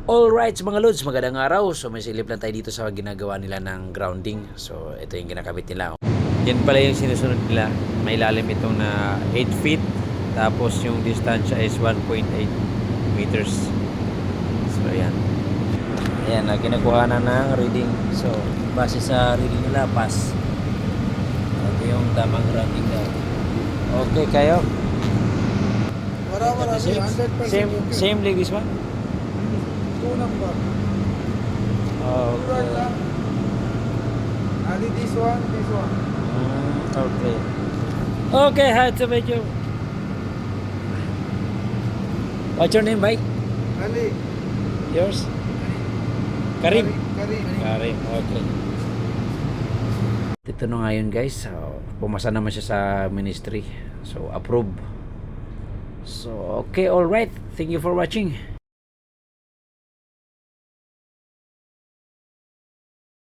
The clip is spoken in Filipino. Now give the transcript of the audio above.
Alright mga lods, magandang araw. So may silip lang tayo dito sa ginagawa nila ng grounding. So ito yung kinakabit nila. Yan pala yung sinusunod nila. May lalim itong na 8 feet. Tapos yung distansya is 1.8 meters. So ayan. Ayan, kinukuha na ng reading. So base sa reading nila, pass. Ito yung tamang grounding daw. Okay kayo? Wala, 100% Same, okay. same like this one? 2 number. Okay. Only this one. Okay. Okay, hi to meet you. What's your name, bye? Ali. Yours? Karim. Karim. Karim, okay. Ito na nga yun guys. So, pumasa naman siya sa ministry. So, approve. So, okay, alright. Thank you for watching.